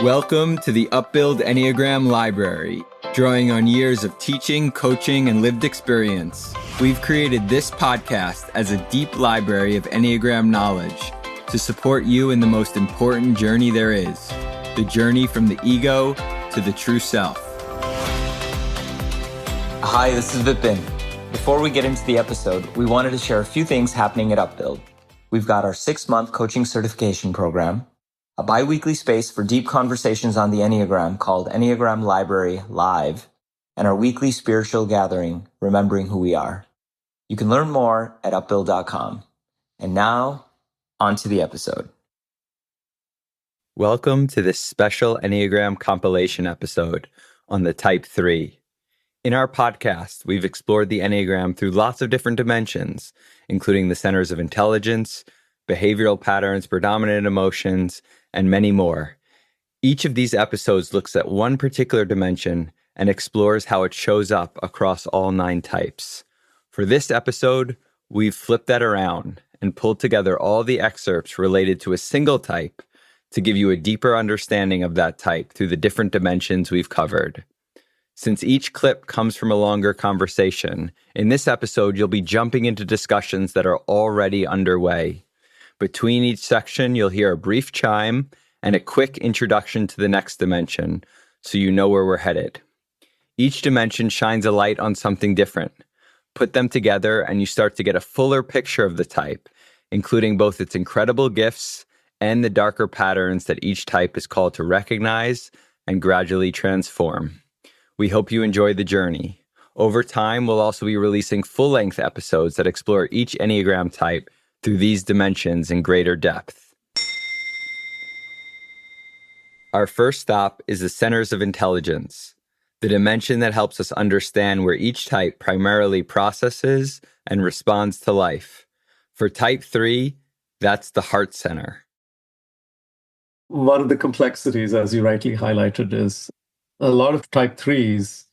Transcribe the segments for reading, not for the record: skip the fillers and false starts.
Welcome to the Upbuild Enneagram Library. Drawing on years of teaching, coaching, and lived experience, we've created this podcast as a deep library of Enneagram knowledge to support you in the most important journey there is, the journey from the ego to the true self. Hi, this is Vipin. Before we get into the episode, we wanted to share a few things happening at Upbuild. We've got our 6-month coaching certification program, a bi-weekly space for deep conversations on the Enneagram called Enneagram Library Live, and our weekly spiritual gathering, Remembering Who We Are. You can learn more at upbuild.com. And now, on to the episode. Welcome to this special Enneagram compilation episode on the Type 3. In our podcast, we've explored the Enneagram through lots of different dimensions, including the centers of intelligence, behavioral patterns, predominant emotions, and many more. Each of these episodes looks at one particular dimension and explores how it shows up across all 9 types. For this episode, we've flipped that around and pulled together all the excerpts related to a single type to give you a deeper understanding of that type through the different dimensions we've covered. Since each clip comes from a longer conversation, in this episode you'll be jumping into discussions that are already underway. Between each section, you'll hear a brief chime and a quick introduction to the next dimension, so you know where we're headed. Each dimension shines a light on something different. Put them together and you start to get a fuller picture of the type, including both its incredible gifts and the darker patterns that each type is called to recognize and gradually transform. We hope you enjoy the journey. Over time, we'll also be releasing full-length episodes that explore each Enneagram type through these dimensions in greater depth. Our first stop is the centers of intelligence, the dimension that helps us understand where each type primarily processes and responds to life. For Type 3, that's the heart center. One of the complexities, as you rightly highlighted, is a lot of Type 3s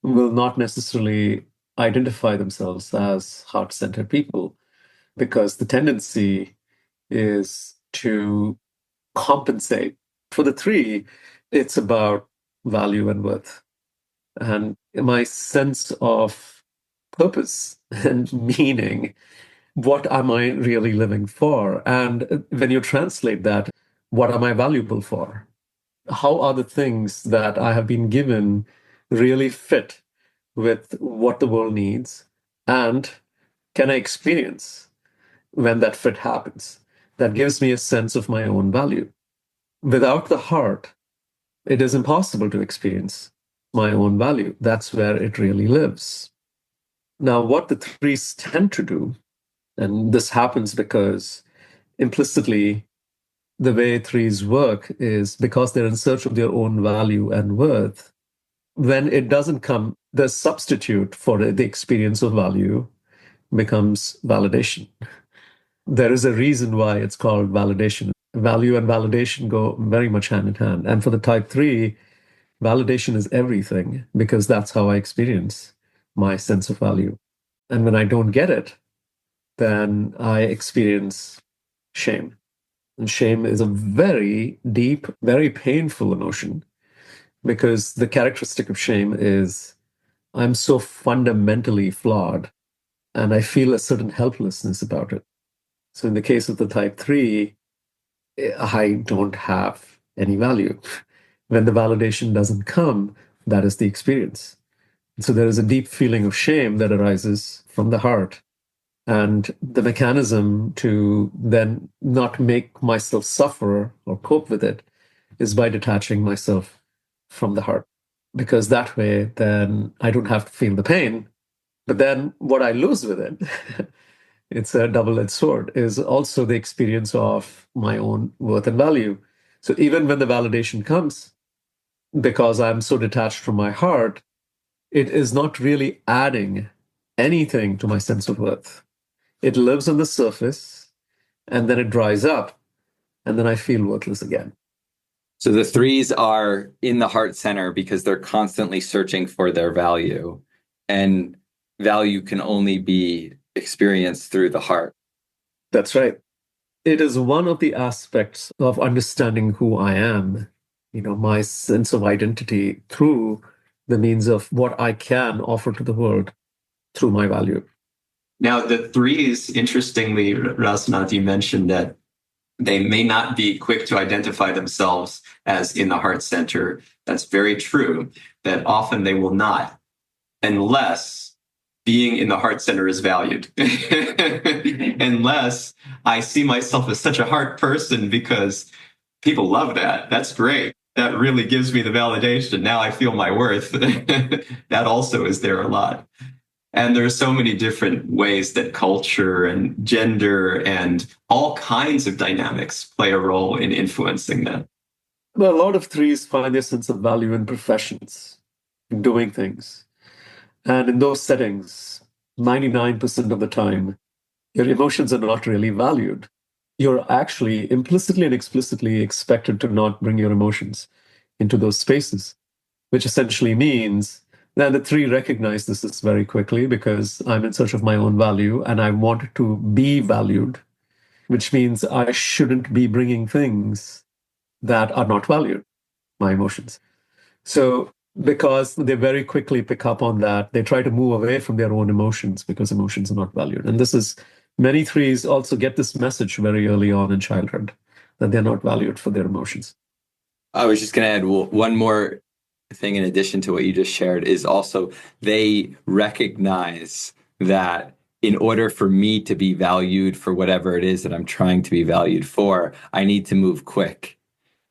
will not necessarily identify themselves as heart-centered people, because the tendency is to compensate. For the 3, it's about value and worth. And my sense of purpose and meaning, what am I really living for? And when you translate that, what am I valuable for? How are the things that I have been given really fit with what the world needs? And can I experience when that fit happens? That gives me a sense of my own value. Without the heart, it is impossible to experience my own value. That's where it really lives. Now, what the 3s tend to do, and this happens because implicitly the way 3s work is because they're in search of their own value and worth. When it doesn't come, the substitute for the experience of value becomes validation. There is a reason why it's called validation. Value and validation go very much hand in hand. And for the Type 3, validation is everything, because that's how I experience my sense of value. And when I don't get it, then I experience shame. And shame is a very deep, very painful emotion, because the characteristic of shame is I'm so fundamentally flawed and I feel a certain helplessness about it. So in the case of the Type 3, I don't have any value. When the validation doesn't come, that is the experience. So there is a deep feeling of shame that arises from the heart. And the mechanism to then not make myself suffer or cope with it is by detaching myself from the heart. Because that way, then I don't have to feel the pain. But then what I lose with it, it's a double-edged sword, is also the experience of my own worth and value. So even when the validation comes, because I'm so detached from my heart, it is not really adding anything to my sense of worth. It lives on the surface, and then it dries up, and then I feel worthless again. So the 3s are in the heart center because they're constantly searching for their value, and value can only be experienced through the heart. That's right. It is one of the aspects of understanding who I am my sense of identity through the means of what I can offer to the world through my value. Now, the threes, interestingly, Rasnath, you mentioned that they may not be quick to identify themselves as in the heart center. That's very true, that often they will not, unless being in the heart center is valued. Unless I see myself as such a heart person because people love that. That's great. That really gives me the validation. Now I feel my worth. That also is there a lot. And there's so many different ways that culture and gender and all kinds of dynamics play a role in influencing that. Well, a lot of threes find their sense of value in professions, in doing things. And in those settings, 99% of the time, your emotions are not really valued. You're actually implicitly and explicitly expected to not bring your emotions into those spaces, which essentially means that the three recognize this very quickly because I'm in search of my own value and I want to be valued, which means I shouldn't be bringing things that are not valued, my emotions. So because they very quickly pick up on that, they try to move away from their own emotions because emotions are not valued. And this is, many threes also get this message very early on in childhood that they're not valued for their emotions. I was just going to add one more thing in addition to what you just shared is also they recognize that in order for me to be valued for whatever it is that I'm trying to be valued for, I need to move quick.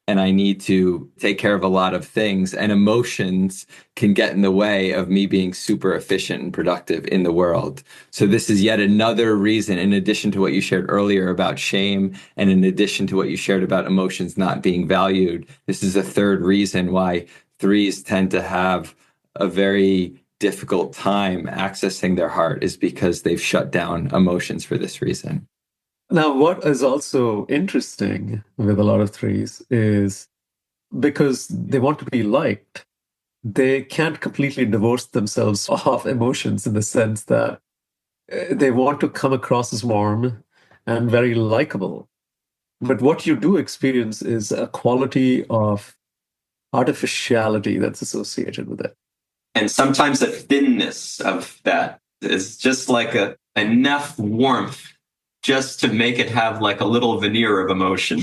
And I need to take care of a lot of things, and emotions can get in the way of me being super efficient and productive in the world. So this is yet another reason, in addition to what you shared earlier about shame, and in addition to what you shared about emotions not being valued, this is a third reason why threes tend to have a very difficult time accessing their heart, is because they've shut down emotions for this reason. Now, what is also interesting with a lot of threes is because they want to be liked, they can't completely divorce themselves of emotions in the sense that they want to come across as warm and very likable. But what you do experience is a quality of artificiality that's associated with it. And sometimes the thinness of that is just like enough warmth just to make it have like a little veneer of emotion.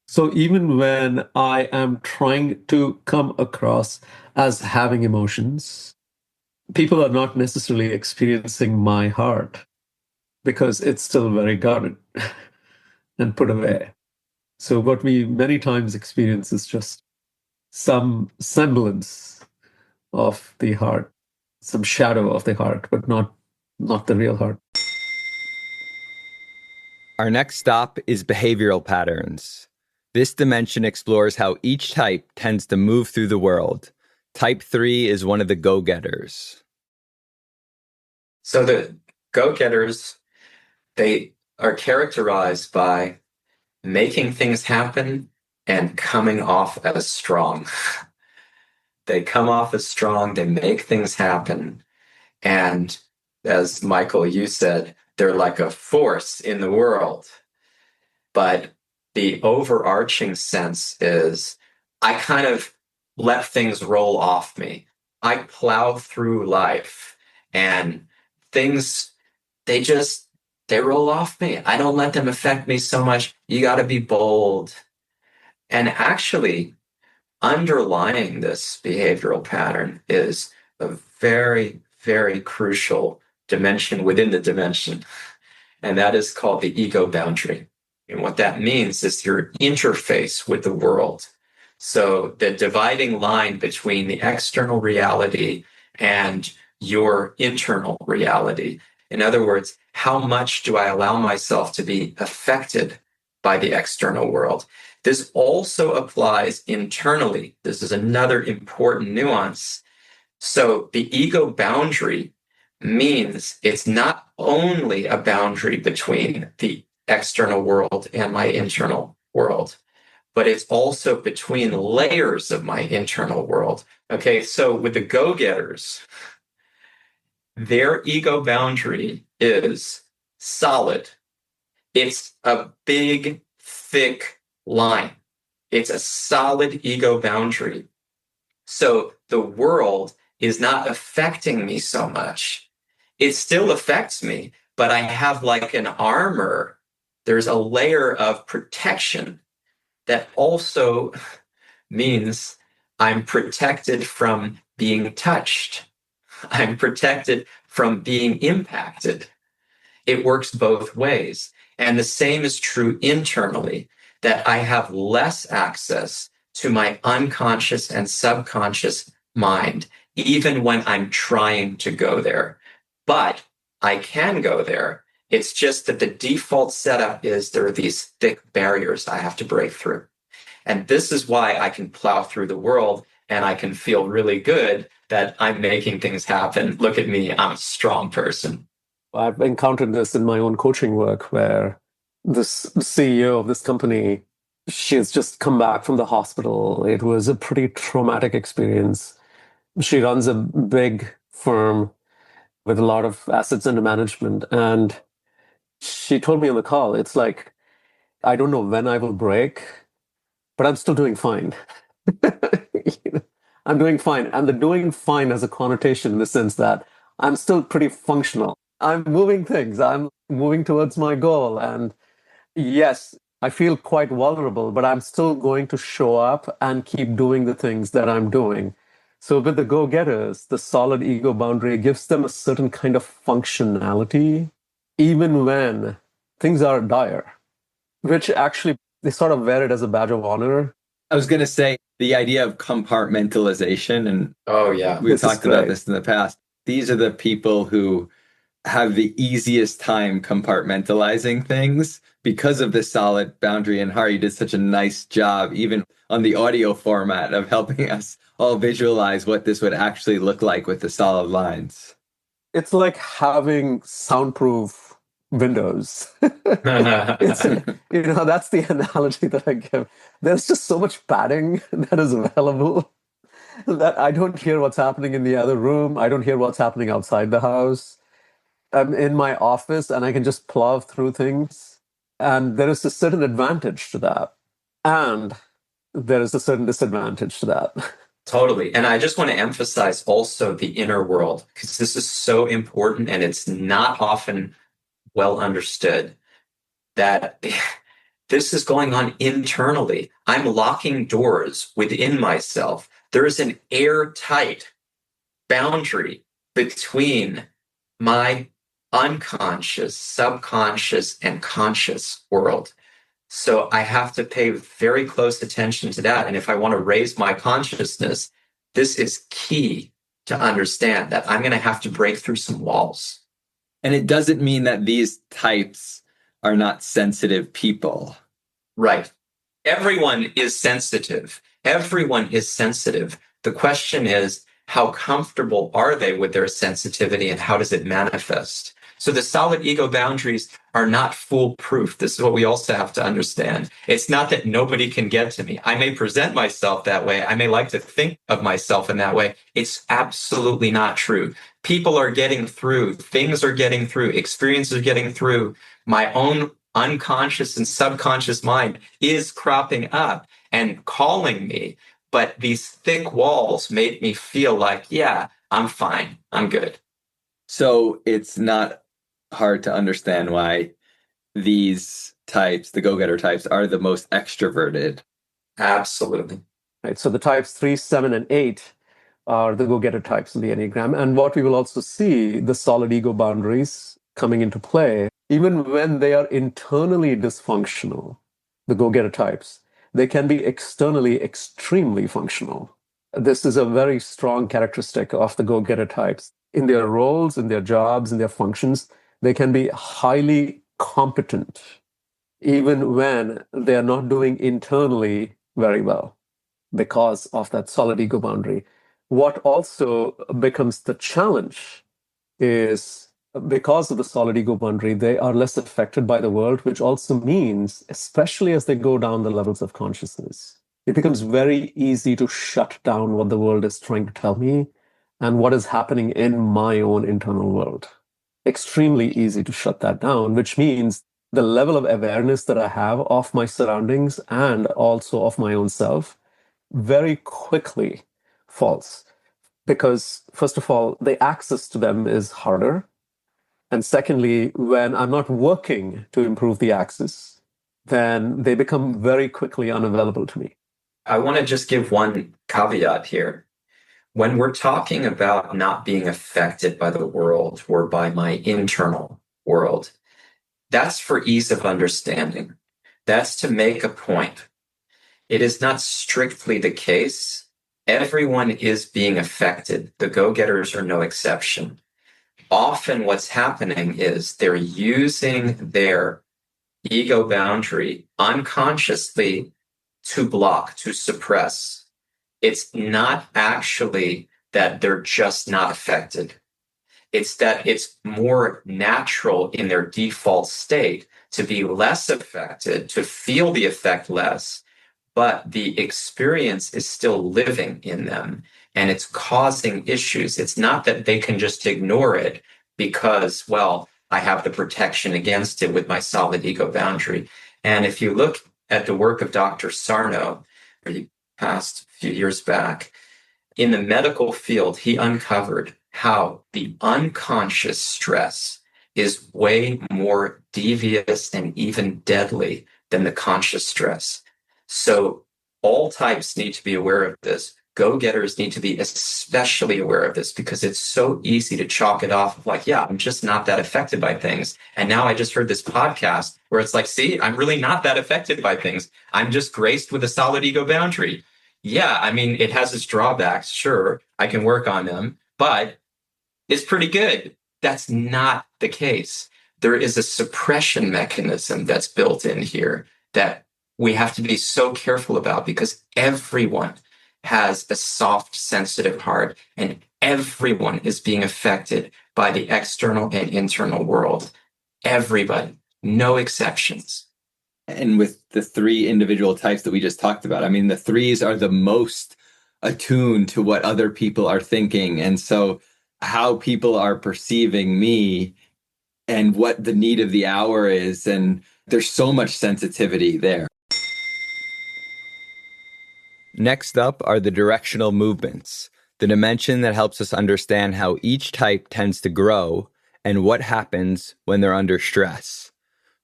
So even when I am trying to come across as having emotions, people are not necessarily experiencing my heart because it's still very guarded and put away. So what we many times experience is just some semblance of the heart, some shadow of the heart, but not the real heart. Our next stop is behavioral patterns. This dimension explores how each type tends to move through the world. Type 3 is one of the go-getters. So the go-getters, they are characterized by making things happen and coming off as strong. They come off as strong, they make things happen. And as Michael, you said, they're like a force in the world. But the overarching sense is I kind of let things roll off me. I plow through life and things, they roll off me. I don't let them affect me so much. You got to be bold. And actually, underlying this behavioral pattern is a very, very crucial dimension within the dimension. And that is called the ego boundary. And what that means is your interface with the world. So the dividing line between the external reality and your internal reality. In other words, how much do I allow myself to be affected by the external world? This also applies internally. This is another important nuance. So the ego boundary means it's not only a boundary between the external world and my internal world, but it's also between layers of my internal world. Okay, so with the go-getters, their ego boundary is solid. It's a big, thick line. It's a solid ego boundary. So the world is not affecting me so much. It still affects me, but I have like an armor. There's a layer of protection that also means I'm protected from being touched. I'm protected from being impacted. It works both ways. And the same is true internally, that I have less access to my unconscious and subconscious mind, even when I'm trying to go there. But I can go there. It's just that the default setup is there are these thick barriers I have to break through. And this is why I can plow through the world and I can feel really good that I'm making things happen. Look at me, I'm a strong person. I've encountered this in my own coaching work where this CEO of this company, she has just come back from the hospital. It was a pretty traumatic experience. She runs a big firm with a lot of assets under management. And she told me on the call, it's like, I don't know when I will break, but I'm still doing fine. I'm doing fine. And the doing fine has a connotation in the sense that I'm still pretty functional. I'm moving things. I'm moving towards my goal. And yes, I feel quite vulnerable, but I'm still going to show up and keep doing the things that I'm doing. So with the go-getters, the solid ego boundary gives them a certain kind of functionality, even when things are dire, which actually they sort of wear it as a badge of honor. I was going to say the idea of compartmentalization, and Oh, yeah. we've This is talked about great. this in the past. These are the people who have the easiest time compartmentalizing things because of this solid boundary. And Hari did such a nice job, even on the audio format, of helping us all visualize what this would actually look like with the solid lines. It's like having soundproof windows. It's, that's the analogy that I give. There's just so much padding that is available that I don't hear what's happening in the other room. I don't hear what's happening outside the house. I'm in my office and I can just plow through things. And there is a certain advantage to that. And there is a certain disadvantage to that. Totally. And I just want to emphasize also the inner world, because this is so important and it's not often well understood that this is going on internally. I'm locking doors within myself. There is an airtight boundary between my unconscious, subconscious, and conscious world. So I have to pay very close attention to that. And if I want to raise my consciousness, this is key to understand that I'm going to have to break through some walls. And it doesn't mean that these types are not sensitive people. Right. Everyone is sensitive. Everyone is sensitive. The question is, how comfortable are they with their sensitivity and how does it manifest? So the solid ego boundaries are not foolproof. This is what we also have to understand. It's not that nobody can get to me. I may present myself that way. I may like to think of myself in that way. It's absolutely not true. People are getting through. Things are getting through. Experiences are getting through. My own unconscious and subconscious mind is cropping up and calling me. But these thick walls made me feel like, yeah, I'm fine. I'm good. So it's not hard to understand why these types, the go-getter types, are the most extroverted. Absolutely. Right. So the types 3, 7, and 8 are the go-getter types in the Enneagram. And what we will also see, the solid ego boundaries coming into play, even when they are internally dysfunctional, the go-getter types, they can be externally extremely functional. This is a very strong characteristic of the go-getter types. In their roles, in their jobs, in their functions, they can be highly competent, even when they are not doing internally very well because of that solid ego boundary. What also becomes the challenge is because of the solid ego boundary, they are less affected by the world, which also means, especially as they go down the levels of consciousness, it becomes very easy to shut down what the world is trying to tell me and what is happening in my own internal world. Extremely easy to shut that down, which means the level of awareness that I have of my surroundings and also of my own self very quickly falls. Because, first of all, the access to them is harder. And secondly, when I'm not working to improve the access, then they become very quickly unavailable to me. I want to just give one caveat here. When we're talking about not being affected by the world or by my internal world, that's for ease of understanding. That's to make a point. It is not strictly the case. Everyone is being affected. The go-getters are no exception. Often what's happening is they're using their ego boundary unconsciously to block, to suppress. It's not actually that they're just not affected. It's that it's more natural in their default state to be less affected, to feel the effect less, but the experience is still living in them and it's causing issues. It's not that they can just ignore it because, well, I have the protection against it with my solid ego boundary. And if you look at the work of Dr. Sarno, he passed a few years back, in the medical field, he uncovered how the unconscious stress is way more devious and even deadly than the conscious stress. So all types need to be aware of this. Go-getters need to be especially aware of this because it's so easy to chalk it off of like, yeah, I'm just not that affected by things. And now I just heard this podcast where it's like, see, I'm really not that affected by things. I'm just graced with a solid ego boundary. Yeah, I mean, it has its drawbacks. Sure, I can work on them, but it's pretty good. That's not the case. There is a suppression mechanism that's built in here that we have to be so careful about because everyone has a soft, sensitive heart and everyone is being affected by the external and internal world. Everybody, no exceptions. And with the three individual types that we just talked about, I mean, the threes are the most attuned to what other people are thinking. And so how people are perceiving me and what the need of the hour is. And there's so much sensitivity there. Next up are the directional movements, the dimension that helps us understand how each type tends to grow and what happens when they're under stress.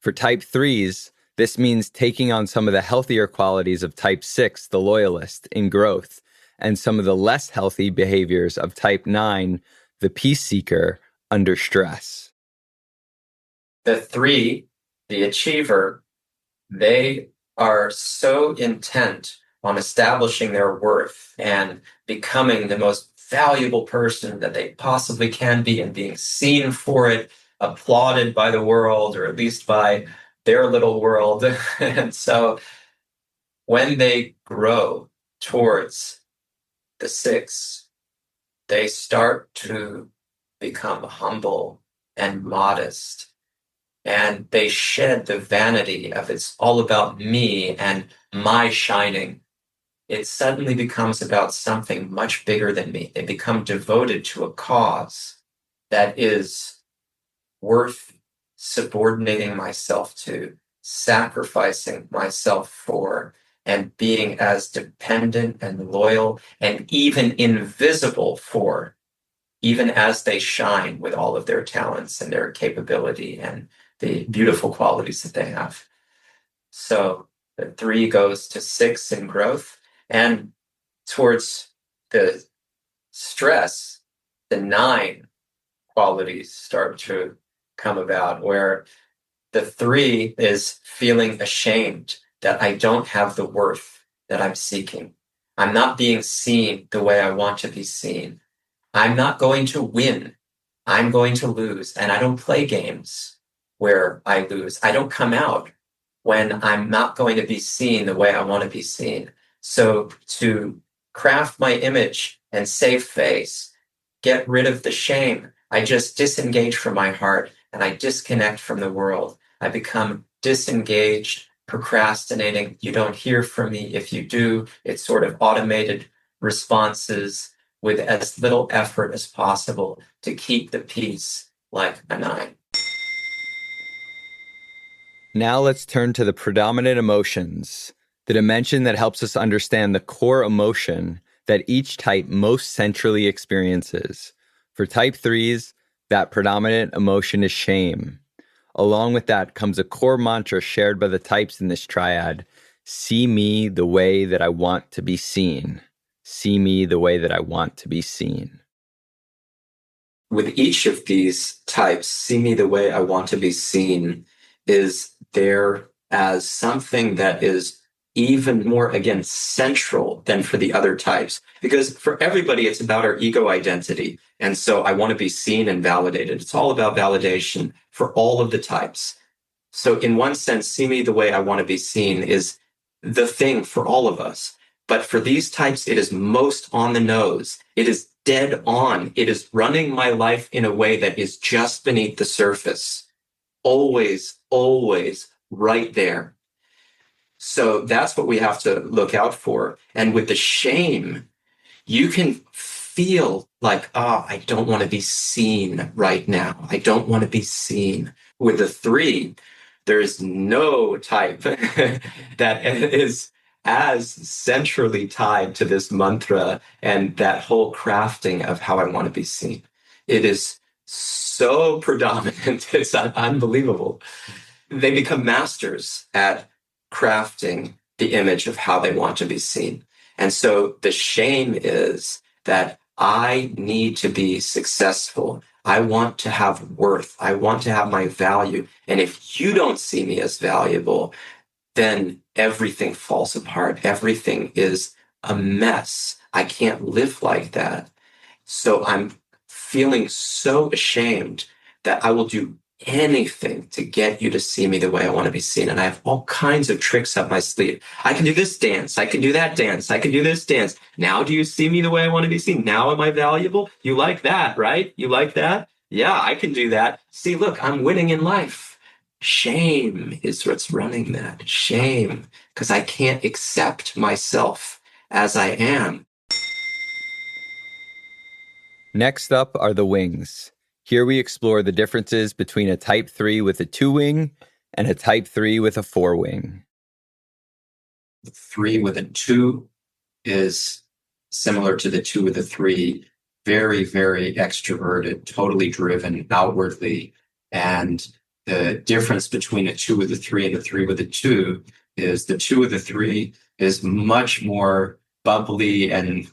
For type threes, this means taking on some of the healthier qualities of type 6, the loyalist, in growth, and some of the less healthy behaviors of type 9, the peace seeker, under stress. The 3, the achiever, they are so intent on establishing their worth and becoming the most valuable person that they possibly can be and being seen for it, applauded by the world, or at least by their little world. And so when they grow towards the 6, they start to become humble and modest. And they shed the vanity of it's all about me and my shining. It suddenly becomes about something much bigger than me. They become devoted to a cause that is worth subordinating myself to, sacrificing myself for, and being as dependent and loyal and even invisible for, even as they shine with all of their talents and their capability and the beautiful qualities that they have. So the 3 goes to 6 in growth, and towards the stress, the 9 qualities start to come about, where the 3 is feeling ashamed that I don't have the worth that I'm seeking. I'm not being seen the way I want to be seen. I'm not going to win. I'm going to lose. And I don't play games where I lose. I don't come out when I'm not going to be seen the way I want to be seen. So to craft my image and save face, get rid of the shame, I just disengage from my heart and I disconnect from the world. I become disengaged, procrastinating. You don't hear from me. If you do, it's sort of automated responses with as little effort as possible to keep the peace like a 9. Now let's turn to the predominant emotions, the dimension that helps us understand the core emotion that each type most centrally experiences. For type 3s, that predominant emotion is shame. Along with that comes a core mantra shared by the types in this triad: see me the way that I want to be seen. See me the way that I want to be seen. With each of these types, see me the way I want to be seen is there as something that is even more, again, central than for the other types. Because for everybody, it's about our ego identity. And so I want to be seen and validated. It's all about validation for all of the types. So in one sense, see me the way I want to be seen is the thing for all of us. But for these types, it is most on the nose. It is dead on. It is running my life in a way that is just beneath the surface. Always, always right there. So that's what we have to look out for. And with the shame, you can feel like, I don't want to be seen right now. I don't want to be seen. With the 3, there is no type that is as centrally tied to this mantra and that whole crafting of how I want to be seen. It is so predominant. It's unbelievable. They become masters at crafting the image of how they want to be seen. And so the shame is that I need to be successful. I want to have worth. I want to have my value. And if you don't see me as valuable, then everything falls apart. Everything is a mess. I can't live like that. So I'm feeling so ashamed that I will do anything to get you to see me the way I want to be seen. And I have all kinds of tricks up my sleeve. I can do this dance. I can do that dance. I can do this dance. Now do you see me the way I want to be seen? Now am I valuable? You like that, right? You like that? Yeah, I can do that. See, look, I'm winning in life. Shame is what's running that. Shame, because I can't accept myself as I am. Next up are the wings. Here we explore the differences between a type 3 with a 2 wing and a type 3 with a 4 wing. The 3 with a 2 is similar to the 2 with a 3, very, very extroverted, totally driven outwardly. And the difference between a 2 with a 3 and a 3 with a 2 is the 2 with a 3 is much more bubbly and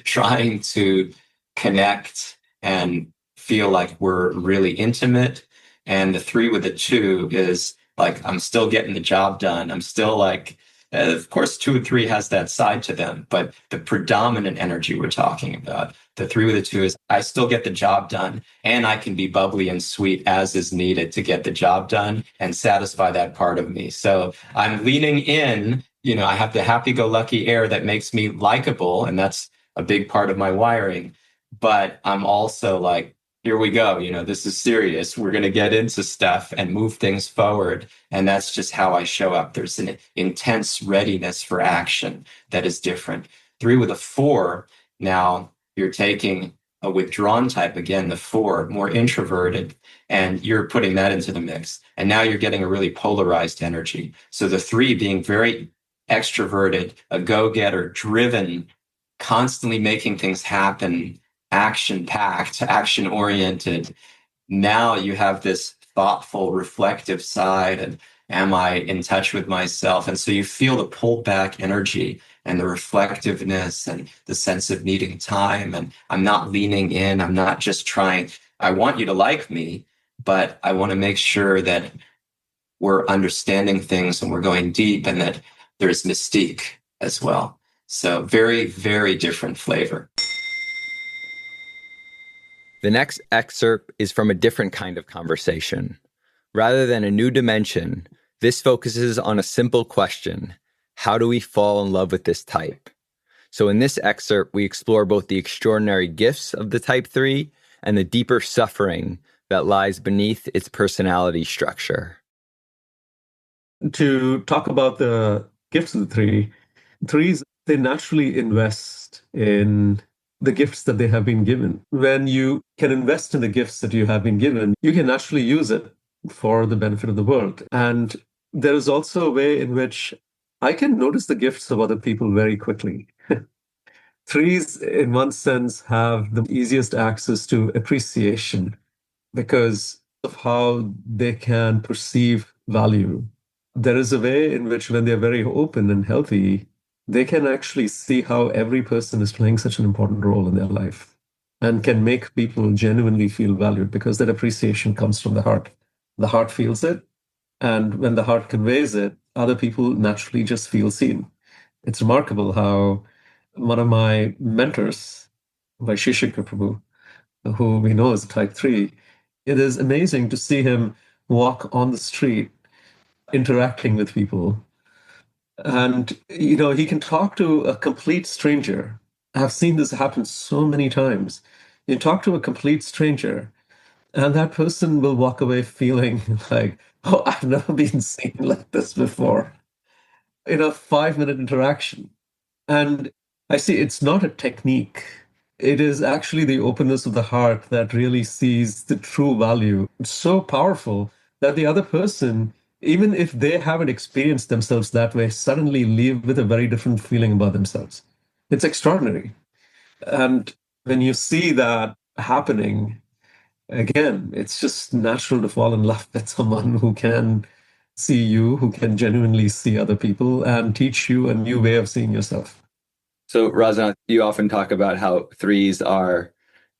trying to connect and feel like we're really intimate. And the 3 with a 2 is like, I'm still getting the job done. I'm still like, of course, 2 and 3 has that side to them, but the predominant energy we're talking about, the 3 with a 2 is I still get the job done and I can be bubbly and sweet as is needed to get the job done and satisfy that part of me. So I'm leaning in, I have the happy-go-lucky air that makes me likable, and that's a big part of my wiring. But I'm also like, here we go. This is serious. We're going to get into stuff and move things forward. And that's just how I show up. There's an intense readiness for action that is different. 3 with a 4, now you're taking a withdrawn type, again, the 4, more introverted, and you're putting that into the mix. And now you're getting a really polarized energy. So the 3 being very extroverted, a go-getter, driven, constantly making things happen, action-packed, action-oriented. Now you have this thoughtful, reflective side, and am I in touch with myself? And so you feel the pulled back energy and the reflectiveness and the sense of needing time. And I'm not leaning in. I'm not just trying. I want you to like me, but I want to make sure that we're understanding things and we're going deep and that there's mystique as well. So very, very different flavor. The next excerpt is from a different kind of conversation. Rather than a new dimension, this focuses on a simple question: how do we fall in love with this type? So in this excerpt, we explore both the extraordinary gifts of the type 3 and the deeper suffering that lies beneath its personality structure. To talk about the gifts of the 3, 3s, they naturally invest in the gifts that they have been given. When you can invest in the gifts that you have been given, you can naturally use it. for the benefit of the world. And there is also a way in which I can notice the gifts of other people very quickly. Threes, in one sense, have the easiest access to appreciation because of how they can perceive value. There is a way in which, when they're very open and healthy, they can actually see how every person is playing such an important role in their life and can make people genuinely feel valued because that appreciation comes from the heart. The heart feels it, and when the heart conveys it, other people naturally just feel seen. It's remarkable how one of my mentors, Vaisheshika Prabhu, who we know is a type 3, it is amazing to see him walk on the street interacting with people. And, he can talk to a complete stranger. I've seen this happen so many times. You talk to a complete stranger, and that person will walk away feeling like, oh, I've never been seen like this before in a 5-minute interaction. And I see it's not a technique. It is actually the openness of the heart that really sees the true value. It's so powerful that the other person, even if they haven't experienced themselves that way, suddenly leave with a very different feeling about themselves. It's extraordinary. And when you see that happening, again, it's just natural to fall in love with someone who can see you, who can genuinely see other people and teach you a new way of seeing yourself. So, Razanath, you often talk about how threes are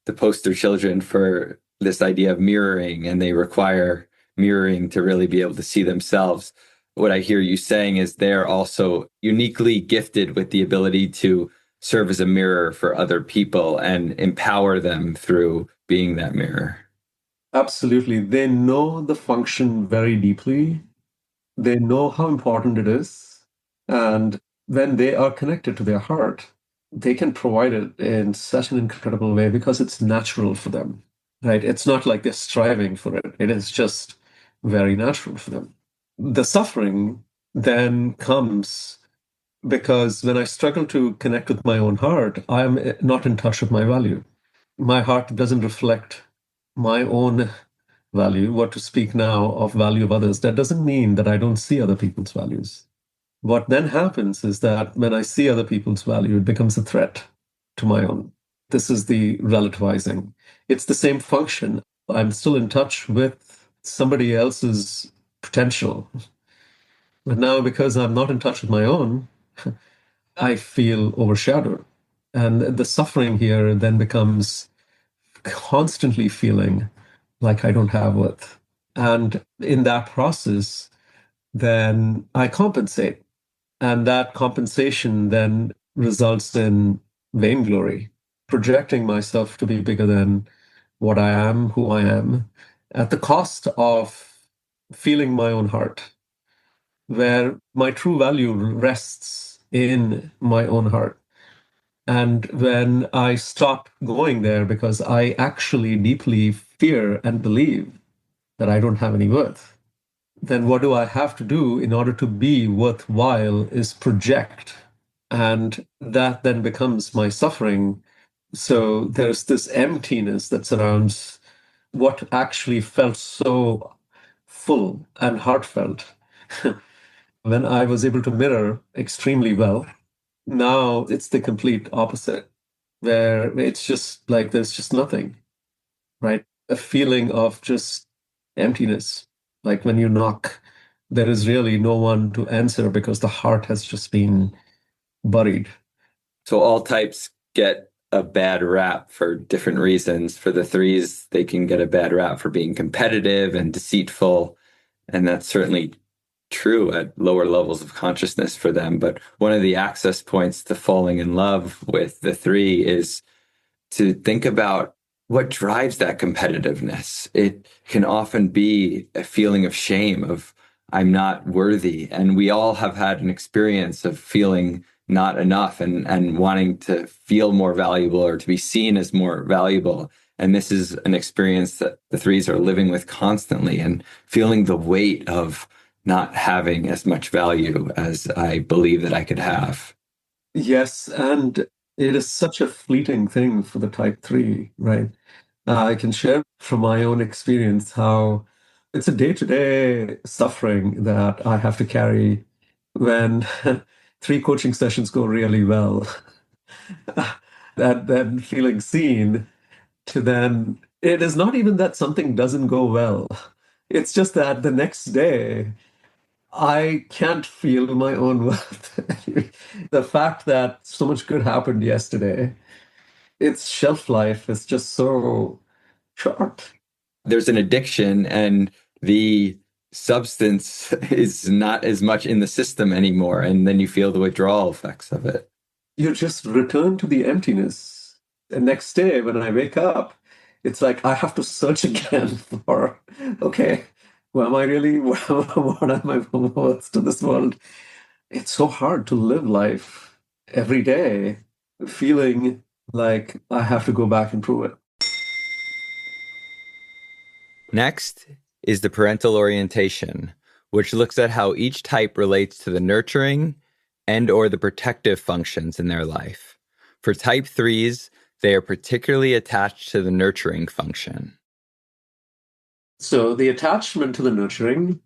the poster children for this idea of mirroring, and they require mirroring to really be able to see themselves. What I hear you saying is they're also uniquely gifted with the ability to serve as a mirror for other people and empower them through being that mirror. Absolutely. They know the function very deeply. They know how important it is. And when they are connected to their heart, they can provide it in such an incredible way because it's natural for them, right? It's not like they're striving for it. It is just very natural for them. The suffering then comes because when I struggle to connect with my own heart, I'm not in touch with my value. My heart doesn't reflect my own value. What to speak now of value of others, that doesn't mean that I don't see other people's values. What then happens is that when I see other people's value, it becomes a threat to my own. This is the relativizing. It's the same function. I'm still in touch with somebody else's potential. But now, because I'm not in touch with my own, I feel overshadowed. And the suffering here then becomes constantly feeling like I don't have worth. And in that process, then I compensate. And that compensation then results in vainglory, projecting myself to be bigger than what I am, who I am, at the cost of feeling my own heart, where my true value rests in my own heart. And when I stop going there because I actually deeply fear and believe that I don't have any worth, then what do I have to do in order to be worthwhile is project. And that then becomes my suffering. So there's this emptiness that surrounds what actually felt so full and heartfelt when I was able to mirror extremely well. Now it's the complete opposite, where it's just like there's just nothing, right? A feeling of just emptiness. Like when you knock, there is really no one to answer because the heart has just been buried. So all types get a bad rap for different reasons. For the threes, they can get a bad rap for being competitive and deceitful. And that's certainly true at lower levels of consciousness for them. But one of the access points to falling in love with the three is to think about what drives that competitiveness. It can often be a feeling of shame, of I'm not worthy. And we all have had an experience of feeling not enough and wanting to feel more valuable or to be seen as more valuable. And this is an experience that the threes are living with constantly and feeling the weight of not having as much value as I believe that I could have. Yes, and it is such a fleeting thing for the type 3, right? I can share from my own experience how It's a day-to-day suffering that I have to carry when three coaching sessions go really well. That then feeling seen to then it is not even that something doesn't go well. It's just that the next day I can't feel my own worth. The fact that so much good happened yesterday, its shelf life is just so short. There's an addiction, and the substance is not as much in the system anymore, and then you feel the withdrawal effects of it. You just return to the emptiness. The next day when I wake up, it's like I have to search again for, okay, who am I really? What am I worth to this world? It's so hard to live life every day feeling like I have to go back and prove it. Next is the parental orientation, which looks at how each type relates to the nurturing and or the protective functions in their life. For type 3s, they are particularly attached to the nurturing function. So the attachment to the nurturing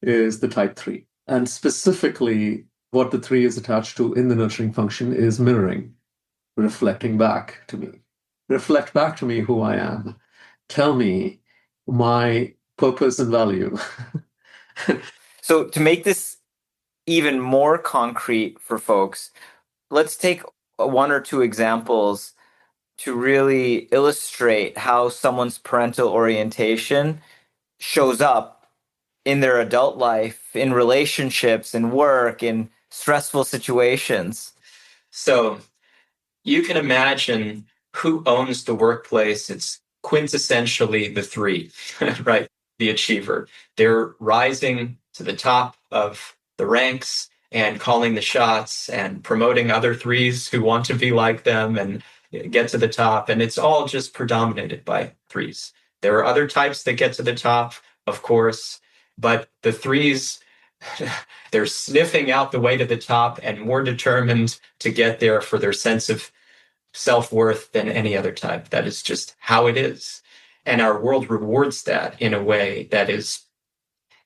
is the type 3. And specifically, what the 3 is attached to in the nurturing function is mirroring, reflecting back to me. Reflect back to me who I am. Tell me my purpose and value. So to make this even more concrete for folks, let's take one or two examples to really illustrate how someone's parental orientation shows up in their adult life, in relationships, in work, in stressful situations. So you can imagine who owns the workplace. It's quintessentially the three, right? The achiever. They're rising to the top of the ranks and calling the shots and promoting other threes who want to be like them and get to the top. And it's all just predominated by threes. There are other types that get to the top, of course, but the threes, they're sniffing out the way to the top and more determined to get there for their sense of self-worth than any other type. That is just how it is. And our world rewards that in a way that is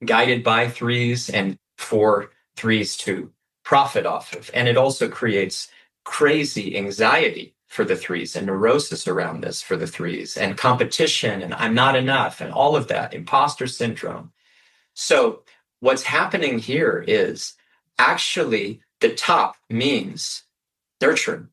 guided by threes and for threes to profit off of. And it also creates crazy anxiety for the threes and neurosis around this for the threes and competition and I'm not enough and all of that, imposter syndrome. So what's happening here is actually the top means nurturing.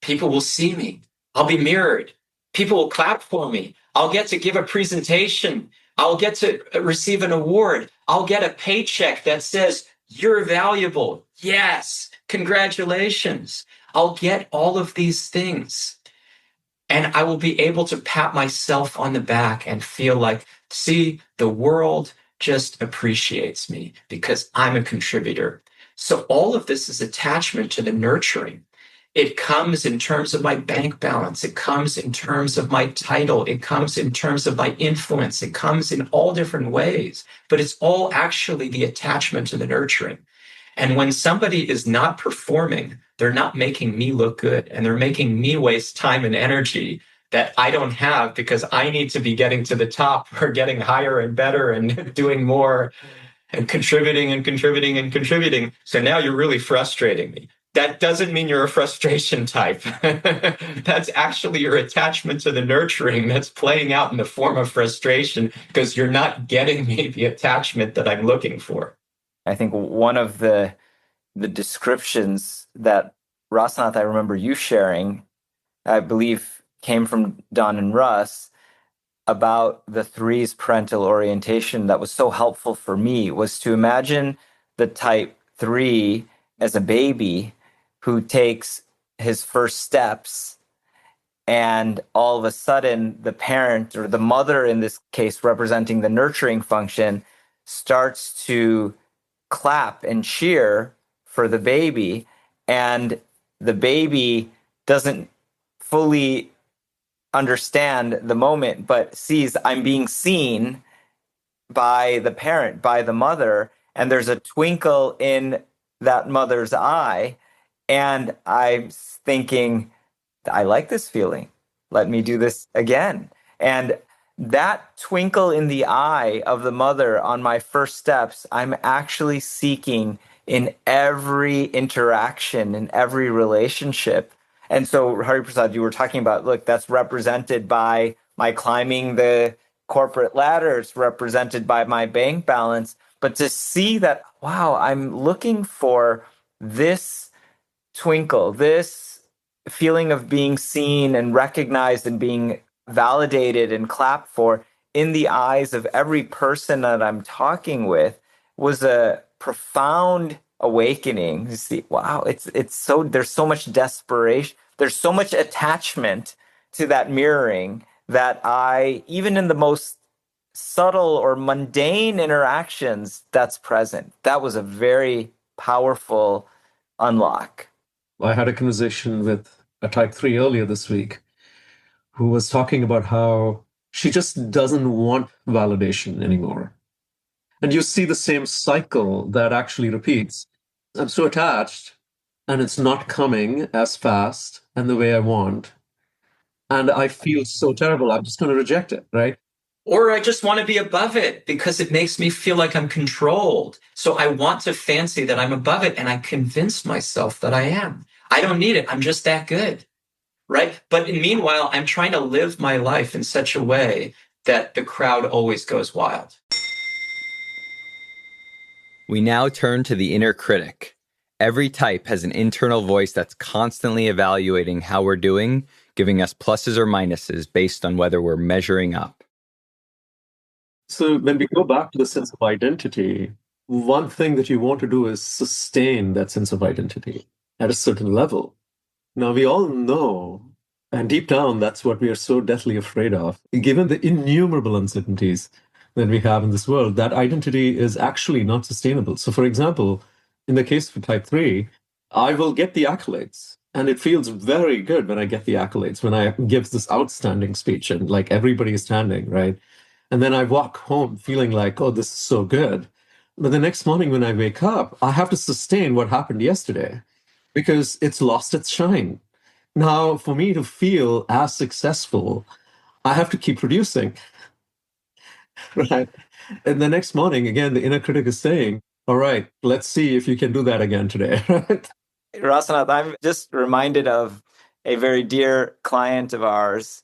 People will see me. I'll be mirrored. People will clap for me. I'll get to give a presentation. I'll get to receive an award. I'll get a paycheck that says, you're valuable. Yes, congratulations. I'll get all of these things. And I will be able to pat myself on the back and feel like, see, the world just appreciates me because I'm a contributor. So all of this is attachment to the nurturing. It comes in terms of my bank balance. It comes in terms of my title. It comes in terms of my influence. It comes in all different ways, but it's all actually the attachment to the nurturing. And when somebody is not performing, they're not making me look good and they're making me waste time and energy that I don't have because I need to be getting to the top or getting higher and better and doing more and contributing and contributing and contributing. So now you're really frustrating me. That doesn't mean you're a frustration type. That's actually your attachment to the nurturing that's playing out in the form of frustration because you're not getting me the attachment that I'm looking for. I think one of the descriptions that Rasanath, I remember you sharing, I believe came from Don and Russ about the three's parental orientation that was so helpful for me was to imagine the type 3 as a baby who takes his first steps and all of a sudden the parent or the mother in this case representing the nurturing function starts to clap and cheer for the baby and the baby doesn't fully understand the moment but sees I'm being seen by the parent, by the mother, and there's a twinkle in that mother's eye. And I'm thinking, I like this feeling. Let me do this again. And that twinkle in the eye of the mother on my first steps, I'm actually seeking in every interaction, in every relationship. And so, Hari Prasad, you were talking about, look, that's represented by my climbing the corporate ladder, it's represented by my bank balance. But to see that, wow, I'm looking for this twinkle, this feeling of being seen and recognized and being validated and clapped for in the eyes of every person that I'm talking with was a profound awakening. You see, wow, it's so there's so much desperation, there's so much attachment to that mirroring that I, even in the most subtle or mundane interactions, that's present. That was a very powerful unlock. I had a conversation with a type 3 earlier this week who was talking about how she just doesn't want validation anymore. And you see the same cycle that actually repeats. I'm so attached and it's not coming as fast and the way I want. And I feel so terrible. I'm just going to reject it, right? Or I just want to be above it because it makes me feel like I'm controlled. So I want to fancy that I'm above it, and I convince myself that I am. I don't need it. I'm just that good, right? But meanwhile, I'm trying to live my life in such a way that the crowd always goes wild. We now turn to the inner critic. Every type has an internal voice that's constantly evaluating how we're doing, giving us pluses or minuses based on whether we're measuring up. So when we go back to the sense of identity, one thing that you want to do is sustain that sense of identity at a certain level. Now, we all know, and deep down, that's what we are so deathly afraid of. Given the innumerable uncertainties that we have in this world, that identity is actually not sustainable. So, for example, in the case of type 3, I will get the accolades. And it feels very good when I get the accolades, when I give this outstanding speech and like everybody is standing, right? And then I walk home feeling like, oh, this is so good. But the next morning when I wake up, I have to sustain what happened yesterday because it's lost its shine. Now, for me to feel as successful, I have to keep producing, right? And the next morning, again, the inner critic is saying, all right, let's see if you can do that again today, right? Rasanath, I'm just reminded of a very dear client of ours.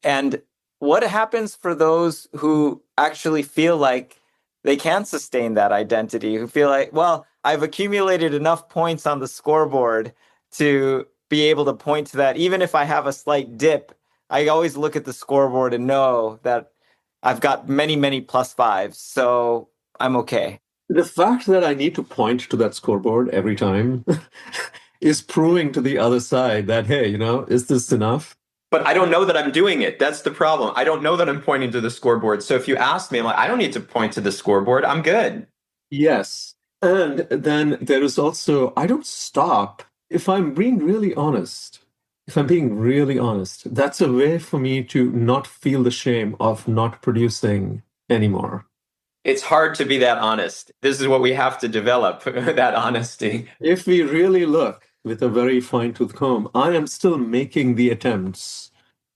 And what happens for those who actually feel like they can sustain that identity, who feel like, well, I've accumulated enough points on the scoreboard to be able to point to that. Even if I have a slight dip, I always look at the scoreboard and know that I've got many, many plus fives. So I'm okay. The fact that I need to point to that scoreboard every time is proving to the other side that, hey, is this enough? But I don't know that I'm doing it. That's the problem. I don't know that I'm pointing to the scoreboard. So if you ask me, I'm like, I don't need to point to the scoreboard. I'm good. Yes. And then there is also, I don't stop. If I'm being really honest, that's a way for me to not feel the shame of not producing anymore. It's hard to be that honest. This is what we have to develop, that honesty. If we really look with a very fine-tooth comb, I am still making the attempts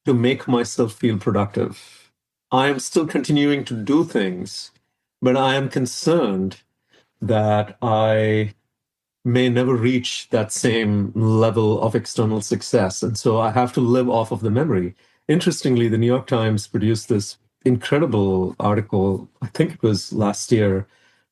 to make myself feel productive. I am still continuing to do things, but I am concerned that I may never reach that same level of external success. And so I have to live off of the memory. Interestingly, the New York Times produced this incredible article, I think it was last year,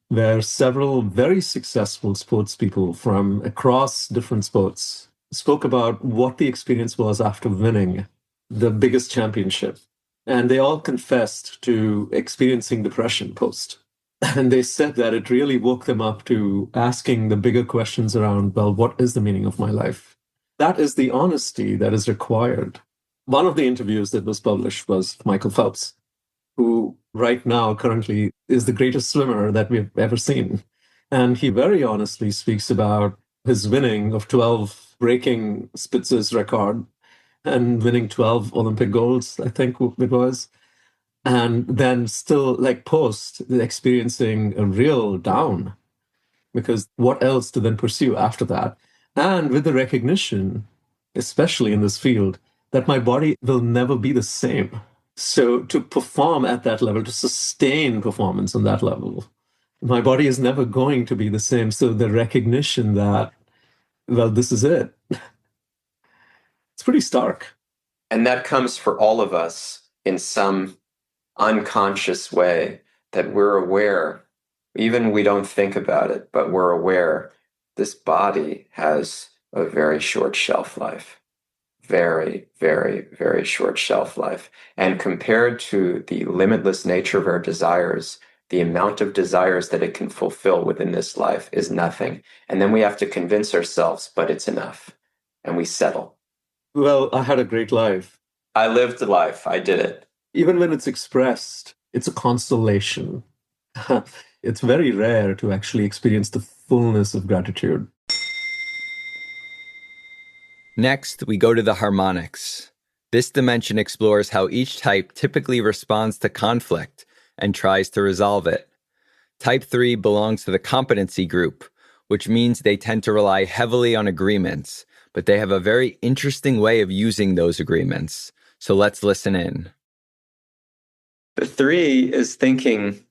where several very successful sports people from across different sports spoke about what the experience was after winning the biggest championship. And they all confessed to experiencing depression post. And they said that it really woke them up to asking the bigger questions around, well, what is the meaning of my life? That is the honesty that is required. One of the interviews that was published was Michael Phelps, who right now currently is the greatest swimmer that we've ever seen. And he very honestly speaks about his winning of 12, breaking Spitzer's record and winning 12 Olympic golds, I think it was. And then still like post experiencing a real down, because what else to then pursue after that? And with the recognition, especially in this field, that my body will never be the same. So to perform at that level, to sustain performance on that level, my body is never going to be the same. So the recognition that, well, this is it. It's pretty stark. And that comes for all of us in some unconscious way that we're aware, even we don't think about it, but we're aware this body has a very short shelf life. Very, very, very short shelf life. And compared to the limitless nature of our desires, the amount of desires that it can fulfill within this life is nothing. And then we have to convince ourselves, but it's enough. And we settle. Well, I had a great life. I lived the life. I did it. Even when it's expressed, it's a constellation. It's very rare to actually experience the fullness of gratitude. Next, we go to the harmonics. This dimension explores how each type typically responds to conflict and tries to resolve it. Type 3 belongs to the competency group, which means they tend to rely heavily on agreements, but they have a very interesting way of using those agreements. So let's listen in. The 3 is thinking,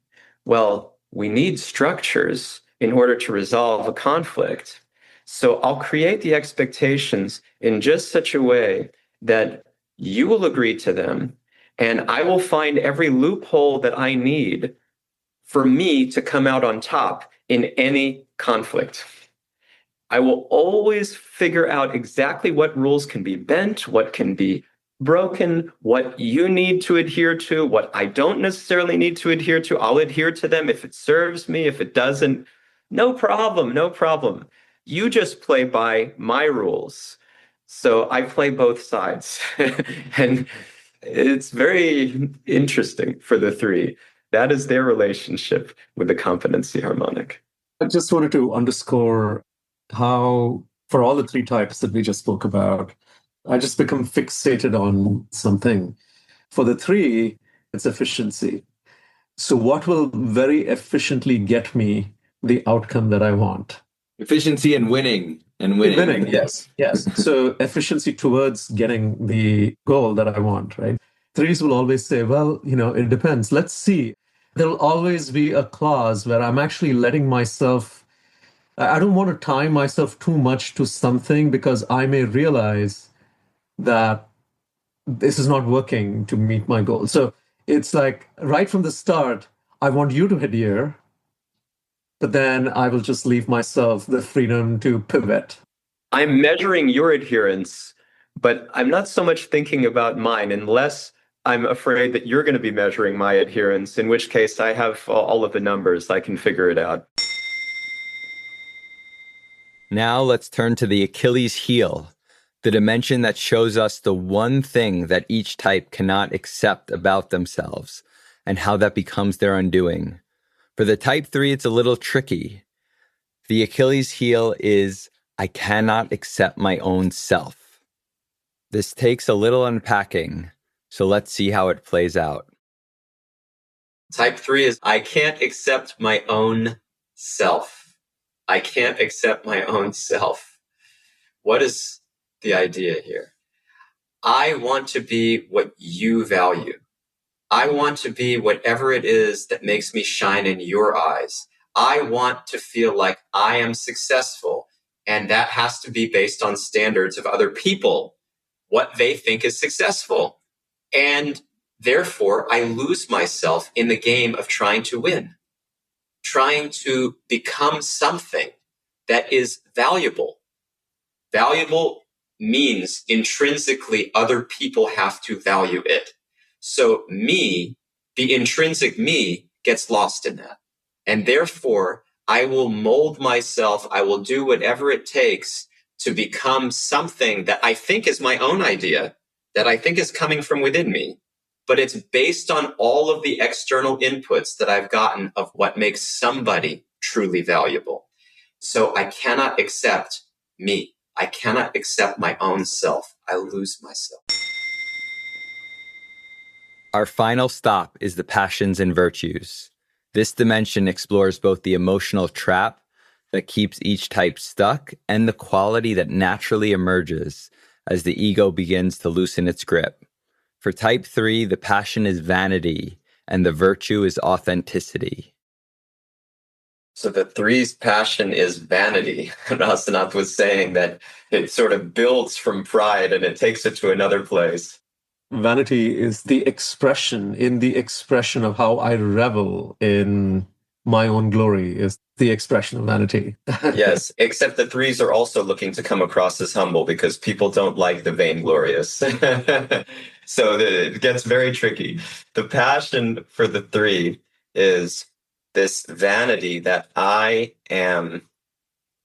well, we need structures in order to resolve a conflict. So I'll create the expectations in just such a way that you will agree to them, and I will find every loophole that I need for me to come out on top in any conflict. I will always figure out exactly what rules can be bent, what can be broken, what you need to adhere to, what I don't necessarily need to adhere to. I'll adhere to them if it serves me. If it doesn't, no problem, no problem. You just play by my rules. So I play both sides. And it's very interesting for the 3. That is their relationship with the competency harmonic. I just wanted to underscore how, for all the 3 types that we just spoke about, I just become fixated on something. For the 3, it's efficiency. So what will very efficiently get me the outcome that I want? Efficiency and winning. Winning, yes. So efficiency towards getting the goal that I want, right? 3s will always say, well, it depends. Let's see. There'll always be a clause where I'm actually letting myself, I don't want to tie myself too much to something because I may realize that this is not working to meet my goal. So it's like right from the start, I want you to adhere, but then I will just leave myself the freedom to pivot. I'm measuring your adherence, but I'm not so much thinking about mine unless I'm afraid that you're going to be measuring my adherence, in which case I have all of the numbers. I can figure it out. Now let's turn to the Achilles heel, the dimension that shows us the one thing that each type cannot accept about themselves and how that becomes their undoing. For the type 3, it's a little tricky. The Achilles heel is, I cannot accept my own self. This takes a little unpacking, so let's see how it plays out. Type 3 is, I can't accept my own self. I can't accept my own self. What is the idea here? I want to be what you value. I want to be whatever it is that makes me shine in your eyes. I want to feel like I am successful, and that has to be based on standards of other people, what they think is successful. And therefore, I lose myself in the game of trying to win, trying to become something that is valuable. Valuable means intrinsically other people have to value it. So me, the intrinsic me, gets lost in that. And therefore, I will mold myself, I will do whatever it takes to become something that I think is my own idea, that I think is coming from within me, but it's based on all of the external inputs that I've gotten of what makes somebody truly valuable. So I cannot accept me. I cannot accept my own self. I lose myself. Our final stop is the passions and virtues. This dimension explores both the emotional trap that keeps each type stuck and the quality that naturally emerges as the ego begins to loosen its grip. For type 3, the passion is vanity and the virtue is authenticity. So the three's passion is vanity. Rasanath was saying that it sort of builds from pride and it takes it to another place. Vanity is the expression, in the expression of how I revel in my own glory, is the expression of vanity. Yes, except the threes are also looking to come across as humble because people don't like the vainglorious. So it gets very tricky. The passion for the three is this vanity that I am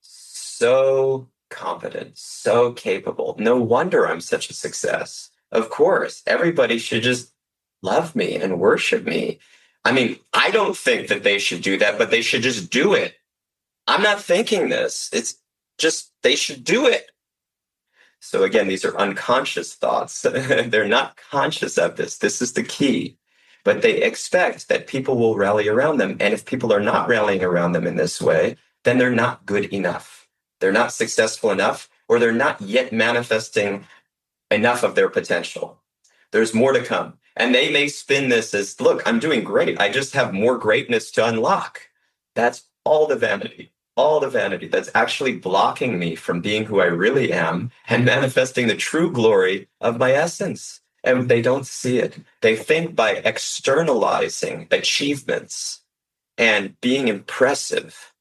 so competent, so capable. No wonder I'm such a success. Of course, everybody should just love me and worship me. I mean, I don't think that they should do that, but they should just do it. I'm not thinking this. It's just they should do it. So again, these are unconscious thoughts. They're not conscious of this. This is the key. But they expect that people will rally around them. And if people are not rallying around them in this way, then they're not good enough. They're not successful enough, or they're not yet manifesting enough of their potential. There's more to come. And they may spin this as, look, I'm doing great. I just have more greatness to unlock. That's all the vanity that's actually blocking me from being who I really am and manifesting the true glory of my essence. And they don't see it. They think by externalizing achievements and being impressive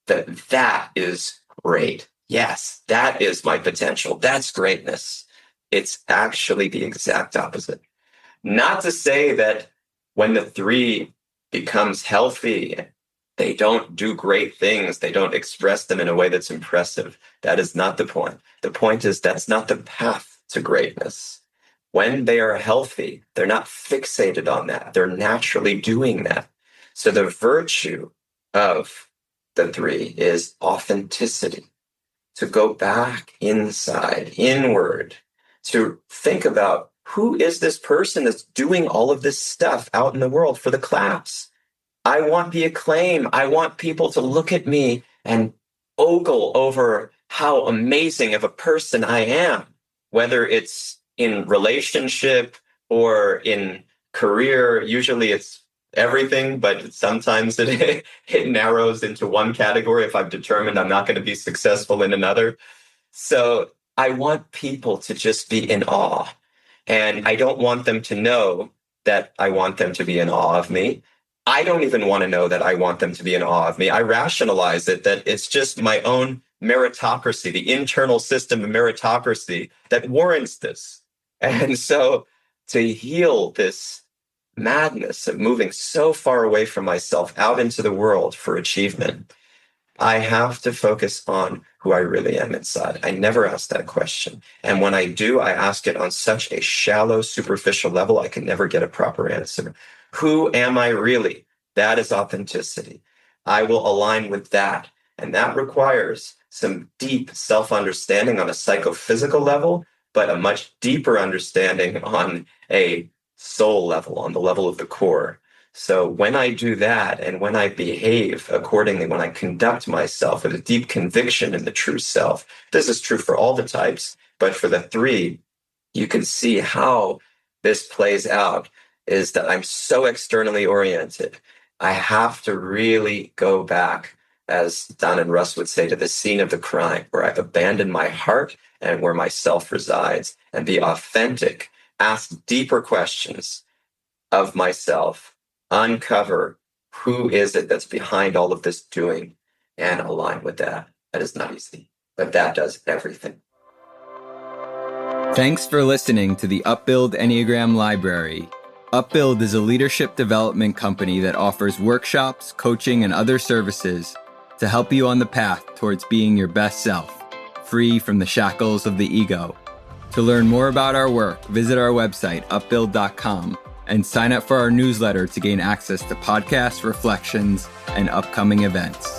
that is great. Yes, that is my potential. That's greatness. It's actually the exact opposite. Not to say that when the three becomes healthy, they don't do great things. They don't express them in a way that's impressive. That is not the point. The point is that's not the path to greatness. When they are healthy, they're not fixated on that. They're naturally doing that. So the virtue of the three is authenticity, to go back inside, inward, to think about who is this person that's doing all of this stuff out in the world for the claps. I want the acclaim. I want people to look at me and ogle over how amazing of a person I am, whether it's in relationship or in career. Usually it's everything, but sometimes it narrows into one category if I've determined I'm not going to be successful in another. So I want people to just be in awe. And I don't want them to know that I want them to be in awe of me. I don't even want to know that I want them to be in awe of me. I rationalize it that it's just my own meritocracy, the internal system of meritocracy that warrants this. And so to heal this madness of moving so far away from myself out into the world for achievement, I have to focus on who I really am inside. I never ask that question. And when I do, I ask it on such a shallow, superficial level, I can never get a proper answer. Who am I really? That is authenticity. I will align with that. And that requires some deep self-understanding on a psychophysical level, but a much deeper understanding on a soul level, on the level of the core. So when I do that, and when I behave accordingly, when I conduct myself with a deep conviction in the true self, this is true for all the types, but for the three, you can see how this plays out, is that I'm so externally oriented. I have to really go back, as Don and Russ would say, to the scene of the crime, where I've abandoned my heart and where my self resides, and be authentic, ask deeper questions of myself, uncover who is it that's behind all of this doing, and align with that. That is not easy, but that does everything. Thanks for listening to the Upbuild Enneagram Library. Upbuild is a leadership development company that offers workshops, coaching, and other services to help you on the path towards being your best self, free from the shackles of the ego. To learn more about our work, visit our website, upbuild.com, and sign up for our newsletter to gain access to podcasts, reflections, and upcoming events.